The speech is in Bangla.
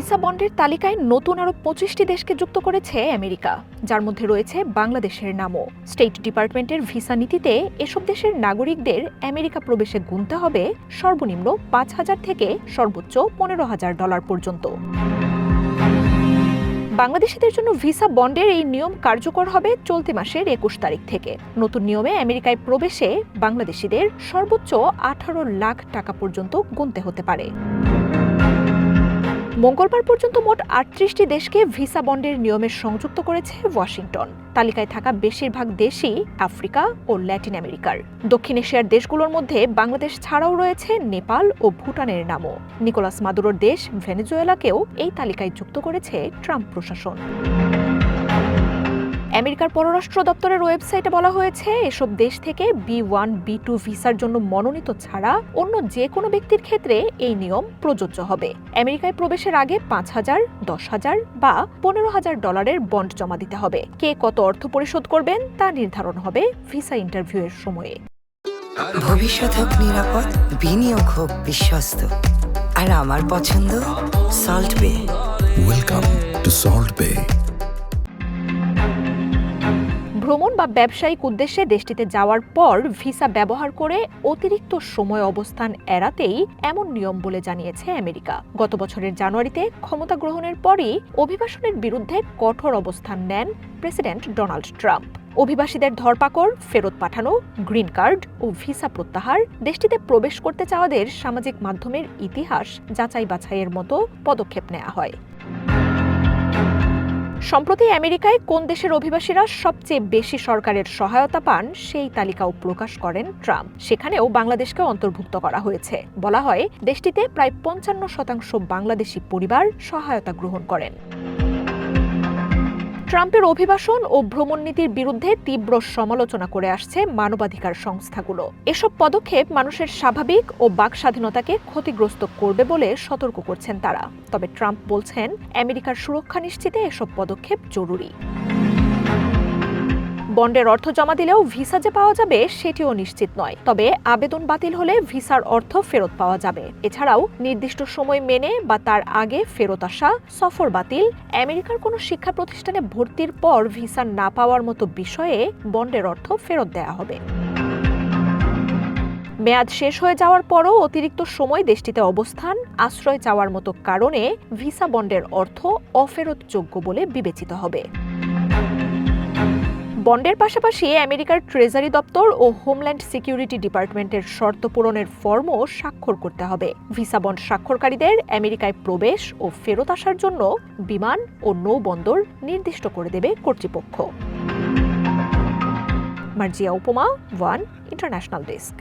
ভিসা বন্ডের তালিকায় নতুন আরও 25টি দেশকে যুক্ত করেছে আমেরিকা, যার মধ্যে রয়েছে বাংলাদেশের নামও। স্টেট ডিপার্টমেন্টের ভিসা নীতিতে এসব দেশের নাগরিকদের আমেরিকা প্রবেশে গুনতে হবে সর্বনিম্ন 5,000 থেকে সর্বোচ্চ $15,000 পর্যন্ত। বাংলাদেশিদের জন্য ভিসা বন্ডের এই নিয়ম কার্যকর হবে চলতি মাসের 21 তারিখ থেকে। নতুন নিয়মে আমেরিকায় প্রবেশে বাংলাদেশিদের সর্বোচ্চ 18 লাখ টাকা পর্যন্ত গুনতে হতে পারে। মঙ্গলবার পর্যন্ত মোট 38টি দেশকে ভিসা বন্ডের নিয়মে সংযুক্ত করেছে ওয়াশিংটন। তালিকায় থাকা বেশিরভাগ দেশই আফ্রিকা ও ল্যাটিন আমেরিকার। দক্ষিণ এশিয়ার দেশগুলোর মধ্যে বাংলাদেশ ছাড়াও রয়েছে নেপাল ও ভুটানের নামও। নিকোলাস মাদুরোর দেশ ভেনেজুয়েলাকেও এই তালিকায় যুক্ত করেছে ট্রাম্প প্রশাসন। আমেরিকার পররাষ্ট্র দপ্তরের ওয়েবসাইটে বলা হয়েছে, এসব দেশ থেকে B1, B2 ভিসার জন্য মনোনীত ছাড়া অন্য যে কোনো ব্যক্তির ক্ষেত্রে এই নিয়ম প্রযোজ্য হবে। আমেরিকায় প্রবেশের আগে 5,000, 10,000 বা $15,000 বন্ড জমা দিতে হবে। কে কত অর্থ পরিশোধ করবেন তা নির্ধারণ হবে ভিসা ইন্টারভিউয়ের সময়ে। ভবিষ্যৎ হোক নিরাপদ, বিনিয়োগ হোক বিশ্বস্ত, আর আমার পছন্দ সল্ট বে। ওয়েলকাম টু সল্ট বে। ভ্রমণ বা ব্যবসায়িক উদ্দেশ্যে দেশটিতে যাওয়ার পর ভিসা ব্যবহার করে অতিরিক্ত সময় অবস্থান এড়াতেই এমন নিয়ম বলে জানিয়েছে আমেরিকা। গত বছরের জানুয়ারিতে ক্ষমতা গ্রহণের পরই অভিবাসনের বিরুদ্ধে কঠোর অবস্থান নেন প্রেসিডেন্ট ডোনাল্ড ট্রাম্প। অভিবাসীদের ধরপাকড়, ফেরত পাঠানো, গ্রিন কার্ড ও ভিসা প্রত্যাহার, দেশটিতে প্রবেশ করতে চাওয়াদের সামাজিক মাধ্যমের ইতিহাস যাচাই বাছাইয়ের মতো পদক্ষেপ নেওয়া হয়। সম্প্রতি আমেরিকায় কোন দেশের অভিবাসীরা সবচেয়ে বেশি সরকারের সহায়তা পান সেই তালিকাও প্রকাশ করেন ট্রাম্প। সেখানেও বাংলাদেশকে অন্তর্ভুক্ত করা হয়েছে। বলা হয়, দেশটিতে প্রায় 55% বাংলাদেশি পরিবার সহায়তা গ্রহণ করেন। ট্রাম্পের অভিবাসন ও ভ্রমণ নীতির বিরুদ্ধে তীব্র সমালোচনা করে আসছে মানবাধিকার সংস্থাগুলো। এসব পদক্ষেপ মানুষের স্বাভাবিক ও বাক স্বাধীনতাকে ক্ষতিগ্রস্ত করবে বলে সতর্ক করছেন তারা। তবে ট্রাম্প বলছেন, আমেরিকার সুরক্ষা নিশ্চিতে এসব পদক্ষেপ জরুরি। বন্ডের অর্থ জমা দিলেও ভিসা যে পাওয়া যাবে সেটিও নিশ্চিত নয়। তবে আবেদন বাতিল হলে ভিসার অর্থ ফেরত পাওয়া যাবে। এছাড়াও নির্দিষ্ট সময় মেনে বা তার আগে ফেরত আসা, সফর বাতিল, আমেরিকার কোনো শিক্ষা প্রতিষ্ঠানে ভর্তির পর ভিসা না পাওয়ার মতো বিষয়ে বন্ডের অর্থ ফেরত দেওয়া হবে। মেয়াদ শেষ হয়ে যাওয়ার পরও অতিরিক্ত সময় দেশটিতে অবস্থান, আশ্রয় চাওয়ার মতো কারণে ভিসা বন্ডের অর্থ অফেরতযোগ্য বলে বিবেচিত হবে। বন্ডের পাশাপাশি আমেরিকার ট্রেজারি দপ্তর ও হোমল্যান্ড সিকিউরিটি ডিপার্টমেন্টের শর্ত পূরণের ফর্মও স্বাক্ষর করতে হবে। ভিসা বন্ড স্বাক্ষরকারীদের আমেরিকায় প্রবেশ ও ফেরত আসার জন্য বিমান ও নৌবন্দর নির্দিষ্ট করে দেবে কর্তৃপক্ষ। মার্জিয়া উপমা, ওয়ান ইন্টারন্যাশনাল ডেস্ক।